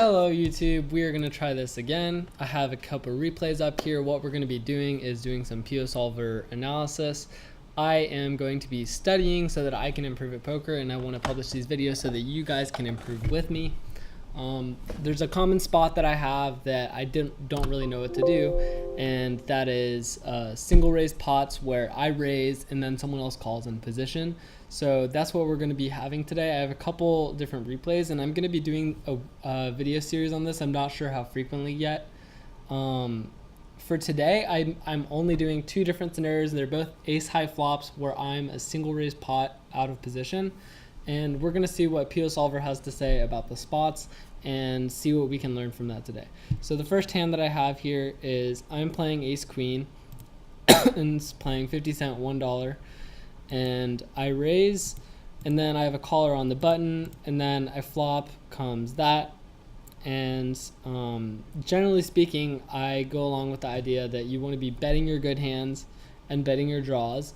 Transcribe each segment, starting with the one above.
Hello YouTube, we are going to try this again. I have a couple replays up here. What we're going to be doing is doing some PO solver analysis. I am going to be studying so that I can improve at poker, and I want to publish these videos so that you guys can improve with me. There's a common spot that I have that I don't really know what to do, and that is single raise pots where I raise and then someone else calls in position. So that's what we're going to be having today. I have a couple different replays, and I'm going to be doing a video series on this. I'm not sure how frequently yet. For today, I'm only doing two different scenarios. They're both ace high flops where I'm a single raise pot out of position. And we're going to see what PO Solver has to say about the spots and see what we can learn from that today. So the first hand that I have here is I'm playing ace queen and it's playing 50 cent $1, and I raise, and then I have a caller on the button, and then I flop, comes that. And generally speaking, I go along with the idea that you want to be betting your good hands and betting your draws.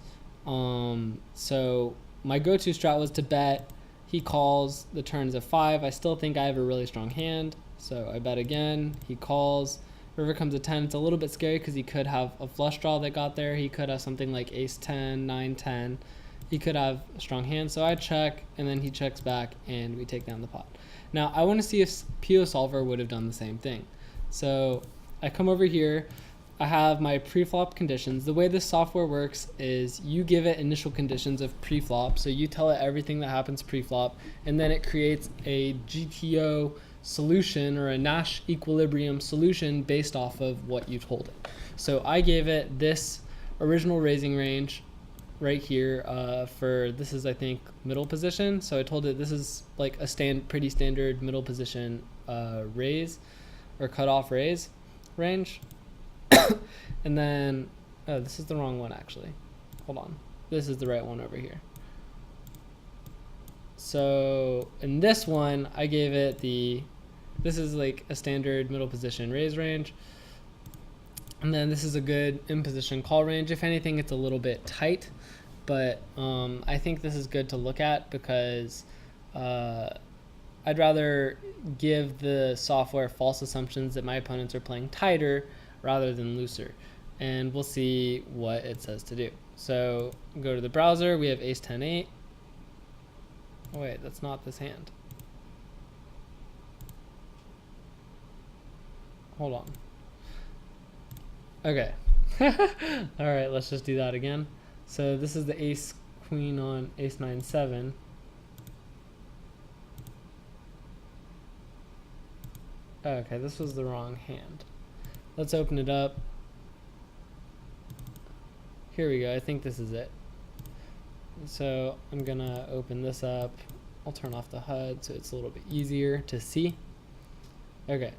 So my go-to strat was to bet. He calls, the turn is a 5. I still think I have a really strong hand, so I bet again. He calls, river comes a 10. It's a little bit scary because he could have a flush draw that got there. He could have something like ace 10, 9, 10. He could have a strong hand, so I check, and then he checks back, and we take down the pot. Now, I want to see if PO Solver would have done the same thing. So I come over here. I have my pre-flop conditions. The way this software works is you give it initial conditions of pre-flop. So you tell it everything that happens pre-flop, and then it creates a GTO solution or a Nash equilibrium solution based off of what you told it. So I gave it this original raising range right here for, this is I think middle position. So I told it this is like a pretty standard middle position raise or cutoff raise range. And then, oh, this is the wrong one actually. Hold on. This is the right one over here. So in this one, I gave it this is like a standard middle position raise range. And then this is a good in position call range. If anything, it's a little bit tight, but I think this is good to look at because I'd rather give the software false assumptions that my opponents are playing tighter rather than looser, and we'll see what it says to do. So go to the browser, we have ace 10 8. Oh wait, that's not this hand. Hold on. Okay. All right, let's just do that again. So this is the ace queen on ace 9 7. Okay, this was the wrong hand. Let's open it up. Here we go. I think this is it. So I'm gonna open this up. I'll turn off the HUD so it's a little bit easier to see. Okay.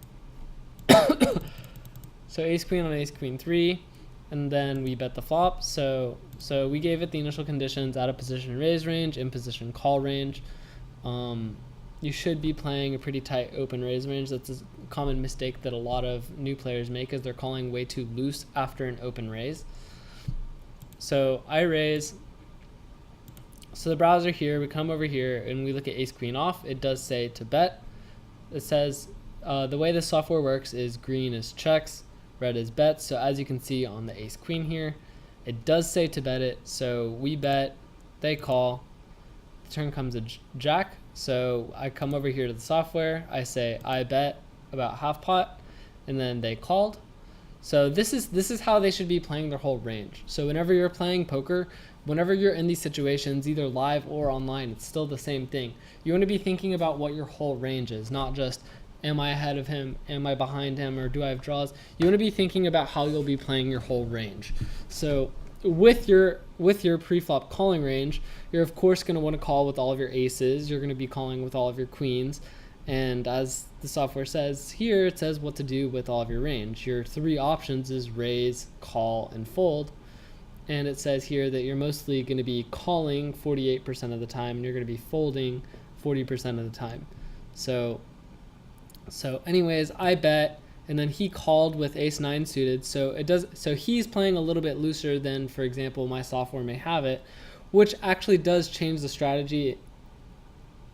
So ace queen on ace queen 3, and then we bet the flop. So we gave it the initial conditions: out of position raise range, in position call range. You should be playing a pretty tight open raise range. That's a common mistake that a lot of new players make, is they're calling way too loose after an open raise. So I raise. So the browser here, we come over here and we look at ace queen off. It does say to bet. It says the way this software works is green is checks, red is bets. So as you can see on the ace queen here, it does say to bet it. So we bet, they call, the turn comes a jack. So I come over here to the software, I say I bet about half pot, and then they called. So this is how they should be playing their whole range. So whenever you're playing poker, whenever you're in these situations, either live or online, it's still the same thing. You want to be thinking about what your whole range is, not just am I ahead of him, am I behind him, or do I have draws? You want to be thinking about how you'll be playing your whole range. So with your pre-flop calling range, you're of course going to want to call with all of your aces. You're going to be calling with all of your queens. And as the software says here, it says what to do with all of your range. Your three options is raise, call, and fold. And it says here that you're mostly going to be calling 48% of the time, and you're going to be folding 40% of the time. So anyways, I bet, and then he called with ace 9 suited. So he's playing a little bit looser than, for example, my software may have it, which actually does change the strategy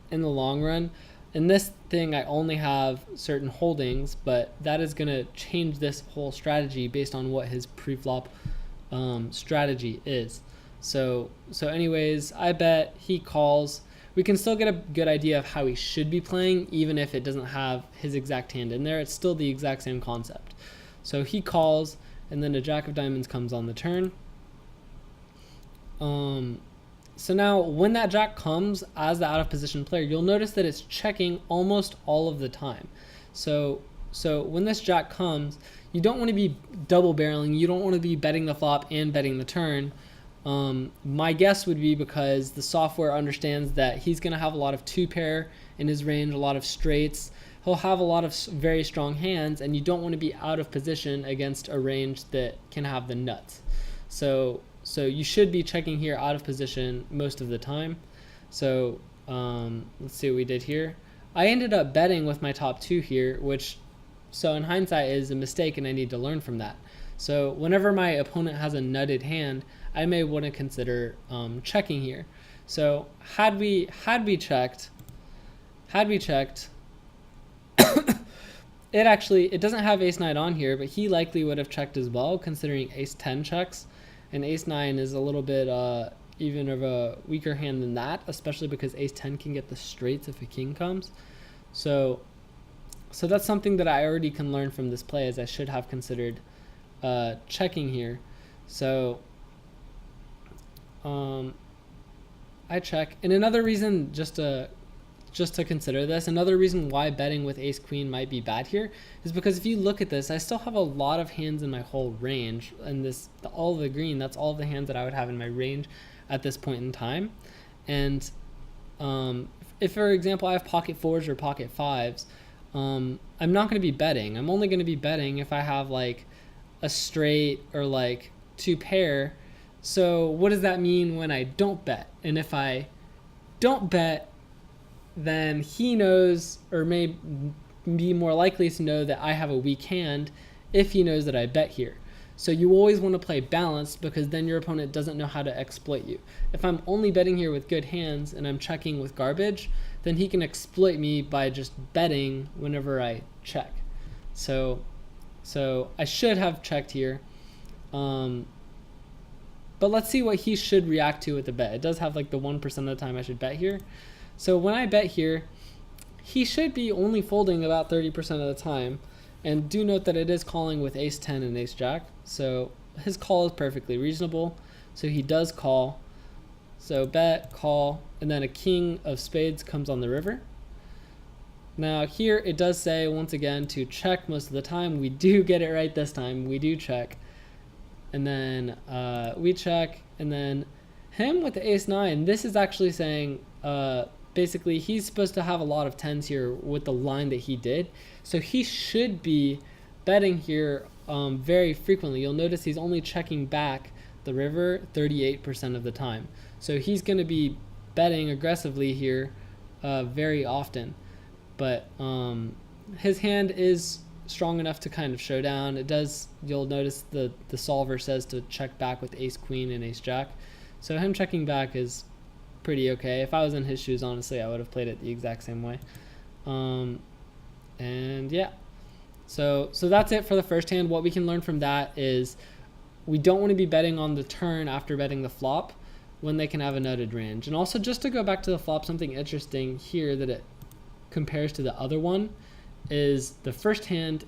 in the long run. In this thing, I only have certain holdings, but that is going to change this whole strategy based on what his pre-flop strategy is. So anyways, I bet, he calls. We can still get a good idea of how he should be playing, even if it doesn't have his exact hand in there. It's still the exact same concept. So he calls, and then a jack of diamonds comes on the turn. So now when that jack comes as the out of position player, you'll notice that it's checking almost all of the time. So when this jack comes, you don't want to be double barreling. You don't want to be betting the flop and betting the turn. My guess would be because the software understands that he's going to have a lot of two pair in his range, a lot of straights. He'll have a lot of very strong hands, and you don't want to be out of position against a range that can have the nuts. So you should be checking here out of position most of the time. So let's see what we did here. I ended up betting with my top two here, which, so in hindsight, is a mistake, and I need to learn from that. So whenever my opponent has a nutted hand, I may want to consider checking here. So had we checked, it doesn't have ace 9 on here, but he likely would have checked as well, considering ace 10 checks, and ace 9 is a little bit even of a weaker hand than that, especially because ace 10 can get the straights if a king comes. So that's something that I already can learn from this play, as I should have considered checking here. So I check. And another reason, just to consider this, another reason why betting with ace queen might be bad here is because if you look at this, I still have a lot of hands in my whole range, and all of the green, that's all of the hands that I would have in my range at this point in time. And if, for example, I have pocket fours or pocket fives, I'm not going to be betting. I'm only going to be betting if I have like a straight or like two pair. So what does that mean when I don't bet? And if I don't bet, then he knows, or may be more likely to know, that I have a weak hand if he knows that I bet here. So you always want to play balanced, because then your opponent doesn't know how to exploit you. If I'm only betting here with good hands and I'm checking with garbage, then he can exploit me by just betting whenever I check. So I should have checked here. But let's see what he should react to with the bet. It does have like the 1% of the time I should bet here. So when I bet here, he should be only folding about 30% of the time. And do note that it is calling with ace 10 and ace jack. So his call is perfectly reasonable. So he does call. So bet, call, and then a king of spades comes on the river. Now here it does say, once again, to check most of the time. We do get it right this time. We do check. And then we check, and then him with the ace 9, this is actually saying basically he's supposed to have a lot of 10s here with the line that he did. So he should be betting here very frequently. You'll notice he's only checking back the river 38% of the time. So he's going to be betting aggressively here very often. But his hand is strong enough to kind of show down. It does, you'll notice the solver says to check back with ace queen and ace jack. So him checking back is pretty okay. If I was in his shoes, honestly, I would have played it the exact same way. And yeah, so that's it for the first hand. What we can learn from that is we don't want to be betting on the turn after betting the flop when they can have a nutted range. And also, just to go back to the flop, something interesting here that it compares to the other one is the first hand.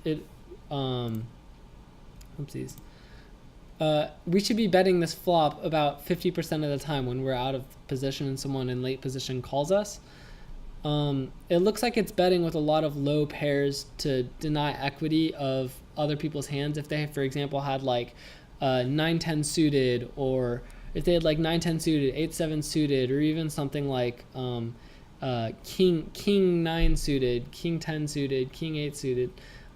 We should be betting this flop about 50% of the time when we're out of position and someone in late position calls us. It looks like it's betting with a lot of low pairs to deny equity of other people's hands. If they, for example, had like 9-10 suited, or if they had like 9-10 suited, 8-7 suited, or even something like king 9 suited, king 10 suited, king 8 suited.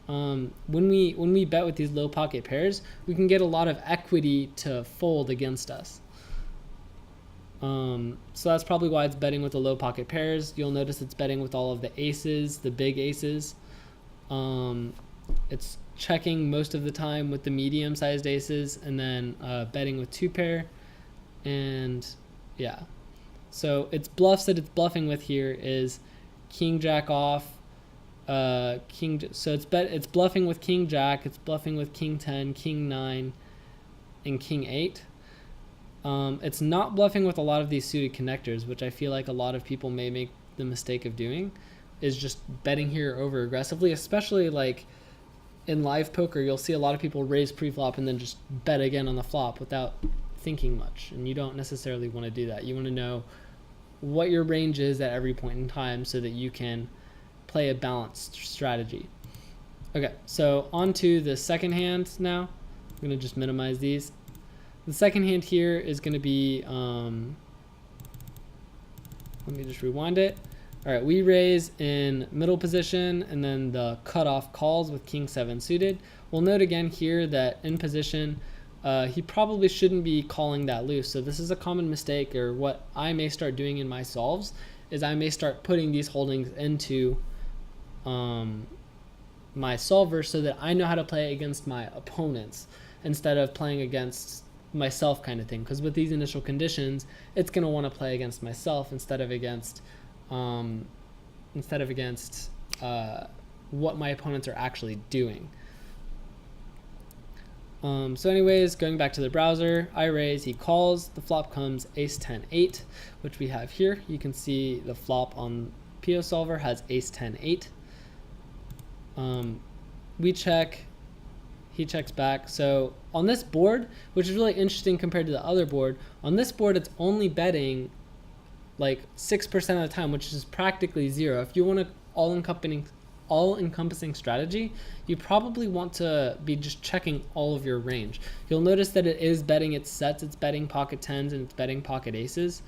When we bet with these low pocket pairs, we can get a lot of equity to fold against us. So that's probably why it's betting with the low pocket pairs. You'll notice it's betting with all of the aces, the big aces. It's checking most of the time with the medium-sized aces, and then betting with two pair. And yeah, so its bluffs that it's bluffing with here is king jack off, so it's bluffing with king jack, it's bluffing with king 10, king 9, and king 8. It's not bluffing with a lot of these suited connectors, which I feel like a lot of people may make the mistake of doing, is just betting here over aggressively, especially like in live poker. You'll see a lot of people raise pre-flop and then just bet again on the flop without thinking much, and you don't necessarily want to do that. You want to know what your range is at every point in time so that you can play a balanced strategy. Okay, so on to the second hand now. I'm going to just minimize these. The second hand here is going to be, let me just rewind it. All right, we raise in middle position, and then the cutoff calls with king 7 suited. We'll note again here that in position, he probably shouldn't be calling that loose. So this is a common mistake, or what I may start doing in my solves is I may start putting these holdings into my solver so that I know how to play against my opponents instead of playing against myself, kind of thing. Because with these initial conditions, it's going to want to play against myself instead of against what my opponents are actually doing. So anyways, going back to the browser, I raise, he calls, the flop comes ace 10 8, which we have here. You can see the flop on PO solver has ace 10 8. We check, he checks back. So on this board, which is really interesting compared to the other board, on this board it's only betting like 6% of the time, which is practically zero. If you want an all-encompassing strategy, you probably want to be just checking all of your range. You'll notice that it is betting its sets, it's betting pocket 10s, and it's betting pocket aces.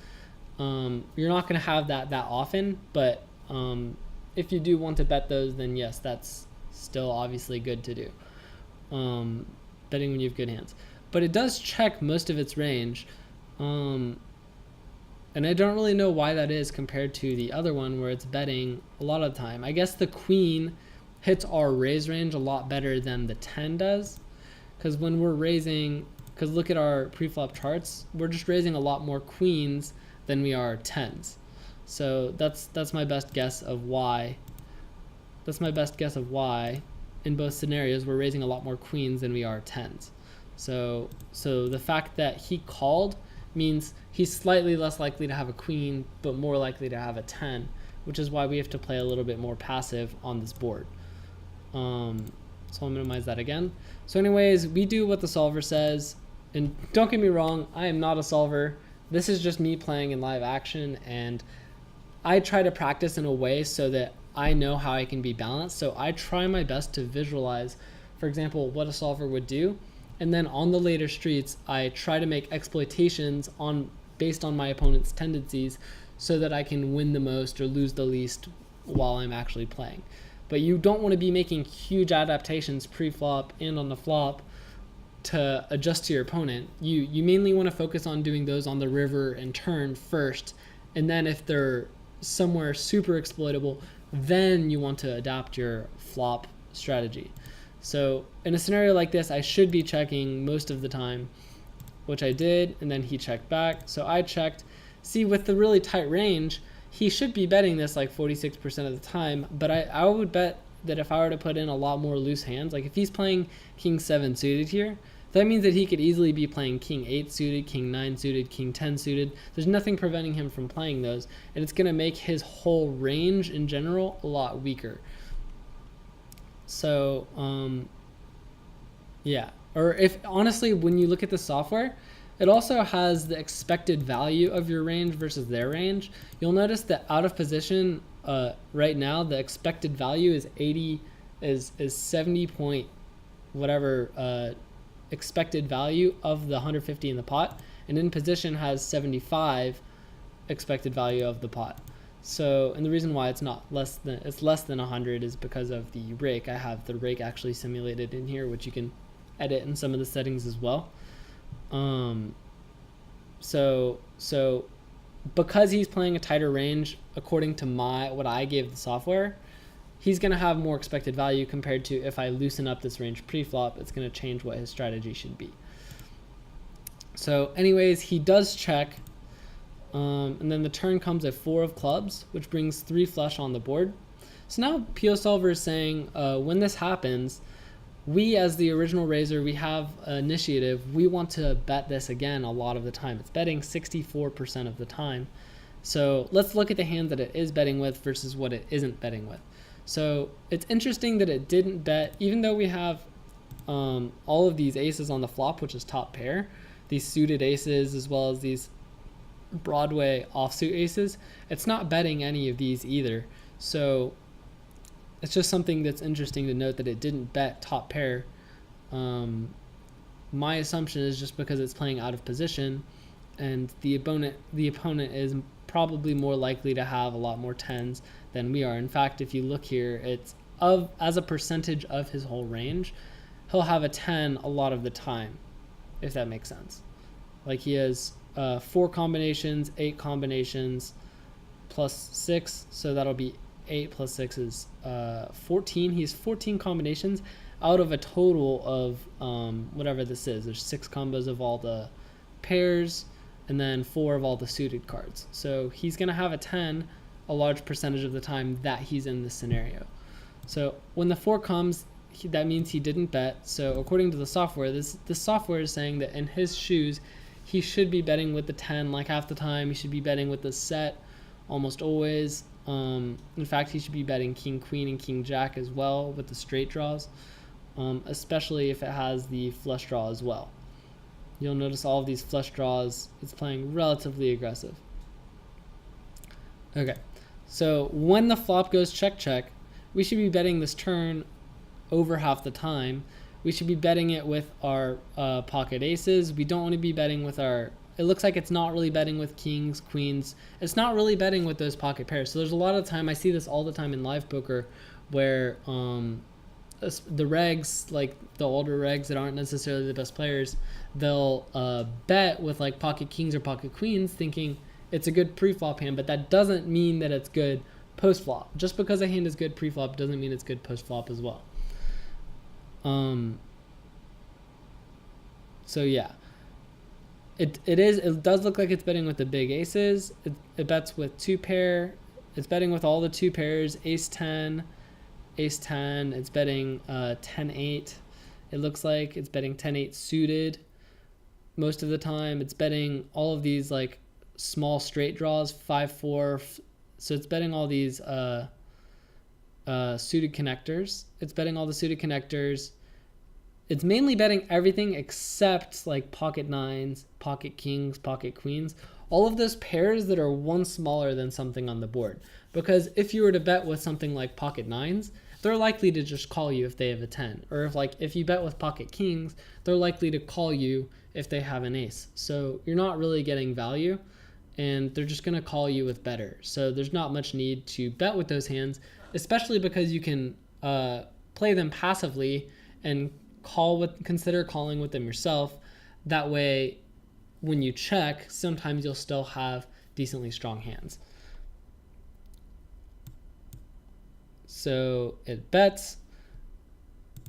You're not going to have that often, but if you do want to bet those, then yes, that's still obviously good to do. Betting when you have good hands. But it does check most of its range. And I don't really know why that is compared to the other one where it's betting a lot of the time. I guess the queen hits our raise range a lot better than the 10 does. Because when we're raising, because look at our preflop charts, we're just raising a lot more queens than we are 10s. So that's my best guess of why. That's my best guess of why in both scenarios we're raising a lot more queens than we are 10s. So the fact that he called means he's slightly less likely to have a queen, but more likely to have a 10, which is why we have to play a little bit more passive on this board. So I'll minimize that again. So anyways, we do what the solver says, and don't get me wrong, I am not a solver. This is just me playing in live action, and I try to practice in a way so that I know how I can be balanced. So I try my best to visualize, for example, what a solver would do. And then on the later streets, I try to make exploitations based on my opponent's tendencies so that I can win the most or lose the least while I'm actually playing. But you don't want to be making huge adaptations pre-flop and on the flop to adjust to your opponent. You mainly want to focus on doing those on the river and turn first. And then if they're somewhere super exploitable, then you want to adapt your flop strategy. So in a scenario like this, I should be checking most of the time, which I did, and then he checked back. So I checked. See, with the really tight range, he should be betting this like 46% of the time, but I would bet that if I were to put in a lot more loose hands, like if he's playing king 7 suited here, that means that he could easily be playing king 8 suited, king 9 suited, king 10 suited. There's nothing preventing him from playing those, and it's going to make his whole range in general a lot weaker. So, yeah. Or if, honestly, when you look at the software, it also has the expected value of your range versus their range. You'll notice that out of position, right now, the expected value is 70 point whatever expected value of the 150 in the pot, and in position has 75 expected value of the pot. So, and the reason why it's less than 100 is because of the rake. I have the rake actually simulated in here, which you can edit in some of the settings as well. So because he's playing a tighter range, according to what I gave the software, he's going to have more expected value compared to if I loosen up this range pre-flop, it's going to change what his strategy should be. So anyways, he does check. And then the turn comes at 4 of clubs, which brings 3 flush on the board. So now PO Solver is saying when this happens, we as the original raiser, we have initiative. We want to bet this again a lot of the time. It's betting 64% of the time. So let's look at the hand that it is betting with versus what it isn't betting with. So it's interesting that it didn't bet, even though we have all of these aces on the flop, which is top pair, these suited aces as well as these Broadway offsuit aces, it's not betting any of these either. So it's just something that's interesting to note that it didn't bet top pair. My assumption is just because it's playing out of position, and the opponent is probably more likely to have a lot more tens than we are. In fact, if you look here, it's as a percentage of his whole range, he'll have a 10 a lot of the time, if that makes sense. Like he has 4 combinations, 8 combinations, plus 6, so that'll be 8 plus 6 is 14. He has 14 combinations out of a total of whatever this is. There's 6 combos of all the pairs, and then 4 of all the suited cards. So he's going to have a 10 a large percentage of the time that he's in this scenario. So when the 4 comes, that means he didn't bet. So according to the software, this software is saying that in his shoes, he should be betting with the 10 like half the time. He should be betting with the set almost always. In fact, he should be betting king, queen, and king, jack as well with the straight draws, especially if it has the flush draw as well. You'll notice all of these flush draws, it's playing relatively aggressive. Okay, so when the flop goes check, check, we should be betting this turn over half the time. We should be betting it with our pocket aces. We don't want to be betting with our, it looks like it's not really betting with kings, queens. It's not really betting with those pocket pairs. So there's a lot of time, I see this all the time in live poker, where the regs, like the older regs that aren't necessarily the best players, they'll bet with like pocket kings or pocket queens thinking it's a good pre-flop hand, but that doesn't mean that it's good post-flop. Just because a hand is good pre-flop doesn't mean it's good post-flop as well. So yeah, it does look like it's betting with the big aces. It bets with 2 pair. It's betting with all the 2 pairs, ace 10, ace 10. It's betting 10-8. It looks like it's betting 10-8 suited most of the time. It's betting all of these like small straight draws, 5-4. So it's betting all these suited connectors. It's betting all the suited connectors. It's mainly betting everything except like pocket nines, pocket kings, pocket queens, all of those pairs that are one smaller than something on the board. Because if you were to bet with something like pocket nines, they're likely to just call you if they have a 10. Or if you bet with pocket kings, they're likely to call you if they have an ace. So you're not really getting value, and they're just going to call you with better. So there's not much need to bet with those hands, especially because you can play them passively and consider calling with them yourself. That way, when you check, sometimes you'll still have decently strong hands. So it bets.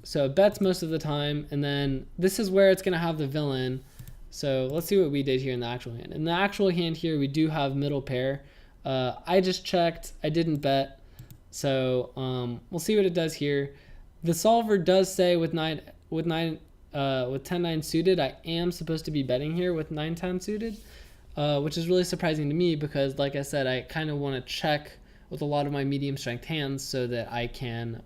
So it bets most of the time, and then this is where it's going to have the villain. So let's see what we did here in the actual hand. In the actual hand here, we do have middle pair. I just checked. I didn't bet. So we'll see what it does here. The solver does say with 10-9 suited, I am supposed to be betting here with 9-10 suited, which is really surprising to me because, like I said, I kind of want to check with a lot of my medium strength hands so that I can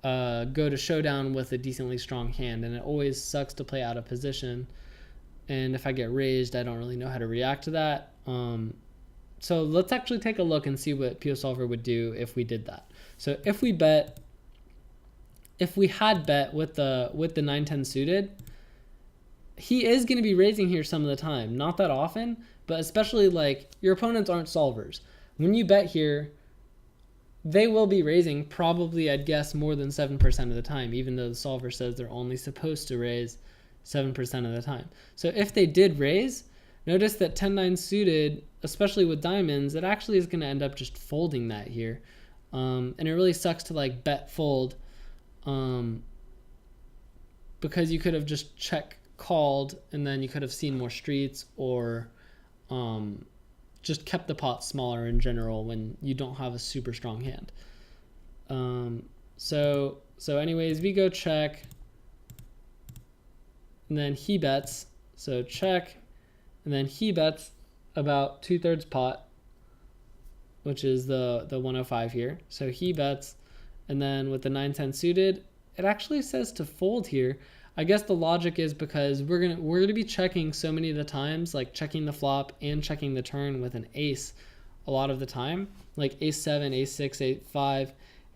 go to showdown with a decently strong hand. And it always sucks to play out of position. And if I get raised, I don't really know how to react to that. So let's actually take a look and see what PO Solver would do if we did that. So if we had bet with the 9-10 suited, he is going to be raising here some of the time. Not that often, but especially like your opponents aren't solvers. When you bet here, they will be raising probably, I'd guess, more than 7% of the time, even though the solver says they're only supposed to raise 7% of the time. So if they did raise, notice that 10-9 suited, especially with diamonds, it actually is going to end up just folding that here. And it really sucks to like bet fold because you could have just called, and then you could have seen more streets, or just kept the pot smaller in general when you don't have a super strong hand. So anyways, we go check, and then he bets. So check, and then he bets about 2/3 pot, which is the 105 here. So he bets, and then with the 9-10 suited, it actually says to fold here. I guess the logic is because we're gonna be checking so many of the times, like checking the flop and checking the turn with an ace a lot of the time, like ace 7, ace 6, ace 5,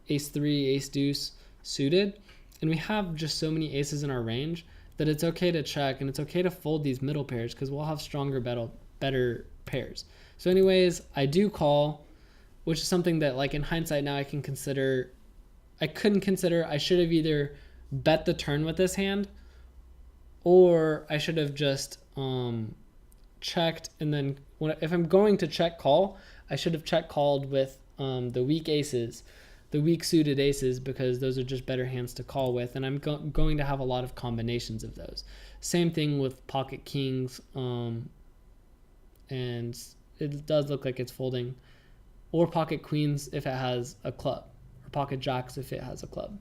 ace 3, ace deuce suited, and we have just so many aces in our range that it's okay to check, and it's okay to fold these middle pairs because we'll have stronger, better pairs. So anyways, I do call, which is something that, like, in hindsight now I couldn't consider. I should have either bet the turn with this hand, or I should have just checked, and then if I'm going to check call, I should have check called with the weak aces, the weak suited aces, because those are just better hands to call with, and I'm going to have a lot of combinations of those. Same thing with pocket kings, and it does look like it's folding, or pocket queens if it has a club, or pocket jacks if it has a club,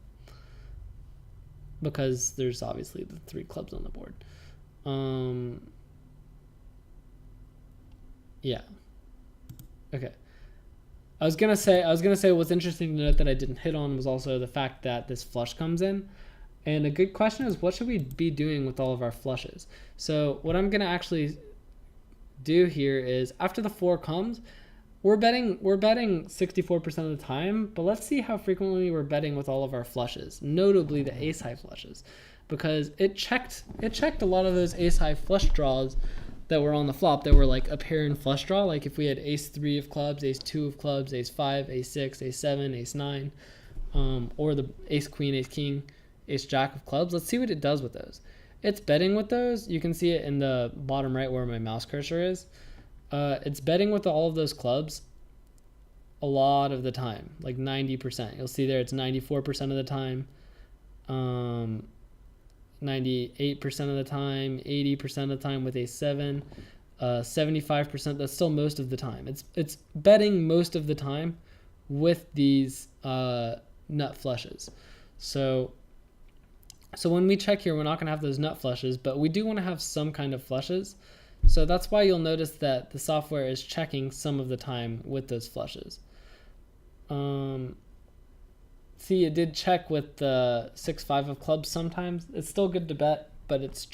because there's obviously the 3 clubs on the board. Yeah. Okay. I was gonna say what's interesting to note that I didn't hit on was also the fact that this flush comes in, and a good question is, what should we be doing with all of our flushes? So what I'm gonna actually do here is, after the 4 comes, we're betting 64% of the time, but let's see how frequently we're betting with all of our flushes, notably the ace high flushes, because it checked a lot of those ace high flush draws that were on the flop that were like a pair and flush draw. Like if we had ace 3 of clubs, ace 2 of clubs, ace 5, ace 6, ace 7, ace 9, or the ace queen, ace king, ace jack of clubs. Let's see what it does with those. It's betting with those. You can see it in the bottom right where my mouse cursor is. It's betting with all of those clubs a lot of the time, like 90%. You'll see there it's 94% of the time, 98% of the time, 80% of the time with ace 7, 75%. That's still most of the time. It's betting most of the time with these nut flushes. So when we check here, we're not going to have those nut flushes, but we do want to have some kind of flushes. So that's why you'll notice that the software is checking some of the time with those flushes. See, it did check with the 6-5 of clubs sometimes. It's still good to bet, but it's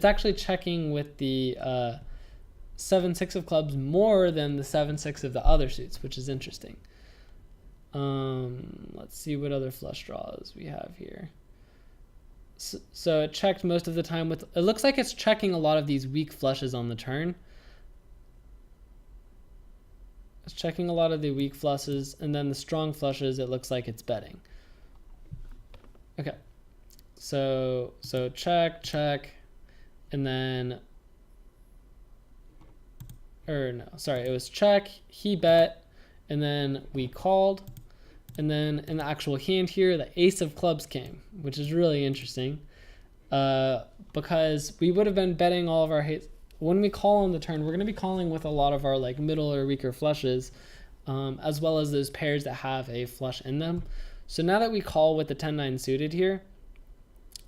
actually checking with the 7-6 of clubs more than the 7-6 of the other suits, which is interesting. Let's see what other flush draws we have here. So it checked most of the time with, it looks like it's checking a lot of these weak flushes on the turn. It's checking a lot of the weak flushes, and then the strong flushes, it looks like it's betting. Okay. So check, and then, it was check, he bet, and then we called. And then in the actual hand here, the ace of clubs came, which is really interesting, because we would have been betting all of our hits. When we call on the turn, we're going to be calling with a lot of our like middle or weaker flushes, as well as those pairs that have a flush in them. So now that we call with the 10-9 suited here,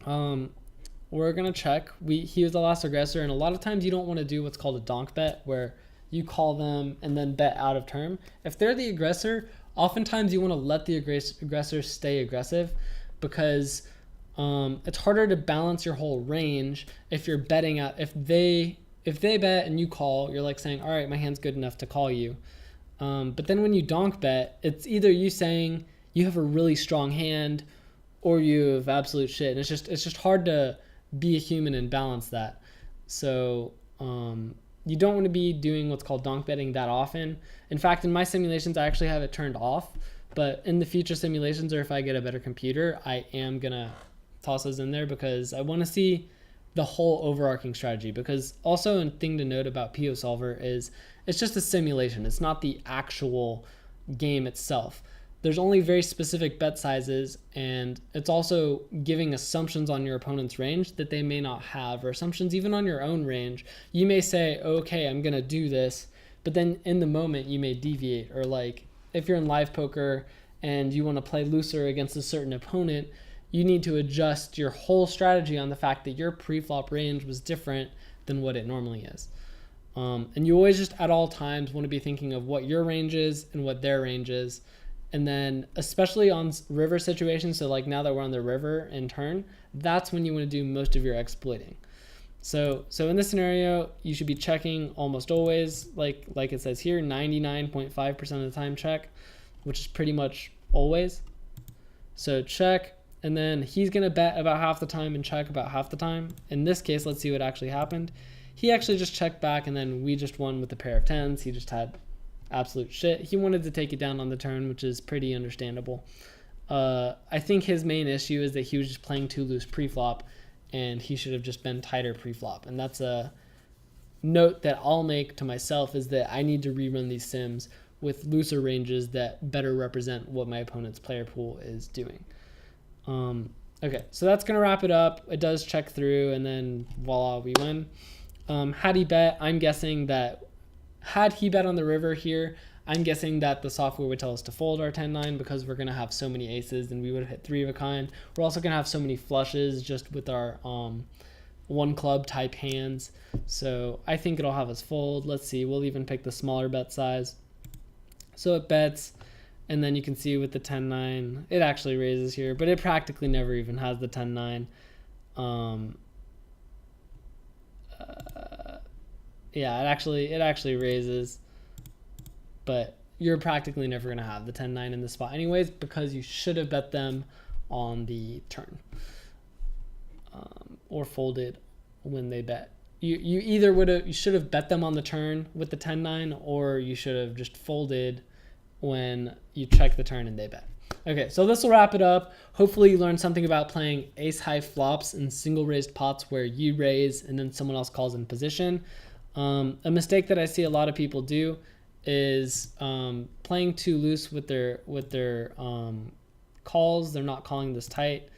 we're going to check. He was the last aggressor, and a lot of times you don't want to do what's called a donk bet, where you call them and then bet out of turn. If they're the aggressor, oftentimes you want to let the aggressor stay aggressive, because it's harder to balance your whole range if you're betting out. If they bet and you call, you're like saying, all right, my hand's good enough to call you. But then when you donk bet, it's either you saying you have a really strong hand or you have absolute shit. And it's just hard to be a human and balance that. So you don't want to be doing what's called donk betting that often. In fact, in my simulations, I actually have it turned off. But in the future simulations, or if I get a better computer, I am going to toss those in there, because I want to see the whole overarching strategy. Because also a thing to note about PO Solver is it's just a simulation. It's not the actual game itself. there's only very specific bet sizes, and it's also giving assumptions on your opponent's range that they may not have, or assumptions even on your own range. You may say, okay, I'm gonna do this, but then in the moment you may deviate. Or like if you're in live poker and you want to play looser against a certain opponent, you need to adjust your whole strategy on the fact that your pre-flop range was different than what it normally is. And you always just at all times want to be thinking of what your range is and what their range is. And then especially on river situations, so like now that we're on the river in turn, that's when you want to do most of your exploiting. So in this scenario, you should be checking almost always, like it says here, 99.5% of the time check, which is pretty much always. So check, and then he's going to bet about half the time and check about half the time. In this case, let's see what actually happened. He actually just checked back, and then we just won with the pair of tens. He just had absolute shit. He wanted to take it down on the turn, which is pretty understandable. I think his main issue is that he was just playing too loose pre-flop, and he should have just been tighter pre-flop. And that's a note that I'll make to myself, is that I need to rerun these sims with looser ranges that better represent what my opponent's player pool is doing. Okay, so that's going to wrap it up. It does check through, and then voila, we win. Had he bet, I'm guessing that had he bet on the river here, I'm guessing that the software would tell us to fold our 10-9 because we're going to have so many aces and we would have hit 3 of a kind. We're also going to have so many flushes just with our one club type hands. So I think it'll have us fold. Let's see. We'll even pick the smaller bet size. So it bets, and then you can see with the 10-9, it actually raises here, but it practically never even has the 10-9. Yeah, it actually raises, but you're practically never going to have the 10-9 in the spot anyways, because you should have bet them on the turn, or folded when they bet. You either you should have bet them on the turn with the 10-9, or you should have just folded when you check the turn and they bet. Okay, so this will wrap it up. Hopefully you learned something about playing ace-high flops in single raised pots where you raise and then someone else calls in position. A mistake that I see a lot of people do is playing too loose with their calls. They're not calling this tight.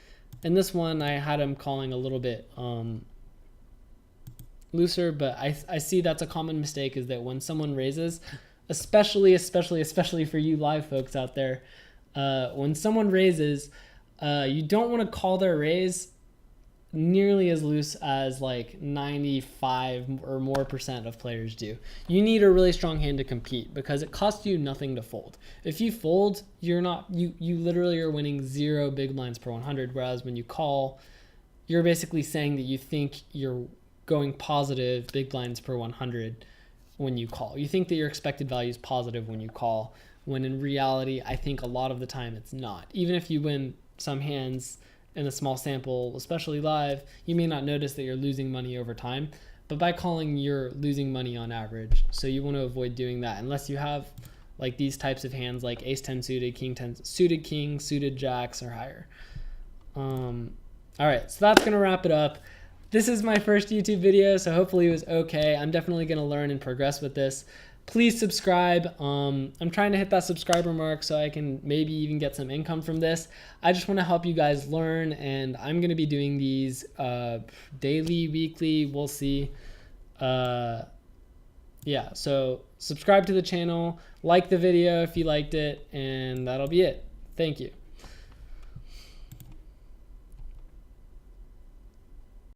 In this one, I had him calling a little bit looser, but I see that's a common mistake, is that when someone raises, especially for you live folks out there, when someone raises, you don't want to call their raise nearly as loose as like 95 or more % of players do. You need a really strong hand to compete, because it costs you nothing to fold. If you fold, you literally are winning 0 big blinds per 100, whereas when you call, you're basically saying that you think you're going positive big blinds per 100 when you call. You think that your expected value is positive when you call, when in reality, I think a lot of the time it's not. Even if you win some hands in a small sample, especially live, you may not notice that you're losing money over time, but by calling, you're losing money on average. So you want to avoid doing that unless you have like these types of hands, like ace-10 suited, king-10 suited, king, suited jacks or higher. All right, so that's gonna wrap it up. This is my first YouTube video, so hopefully it was okay. I'm definitely gonna learn and progress with this. Please subscribe. I'm trying to hit that subscriber mark so I can maybe even get some income from this. I just want to help you guys learn, and I'm going to be doing these daily, weekly, we'll see. Yeah, so subscribe to the channel, like the video if you liked it, and that'll be it. Thank you.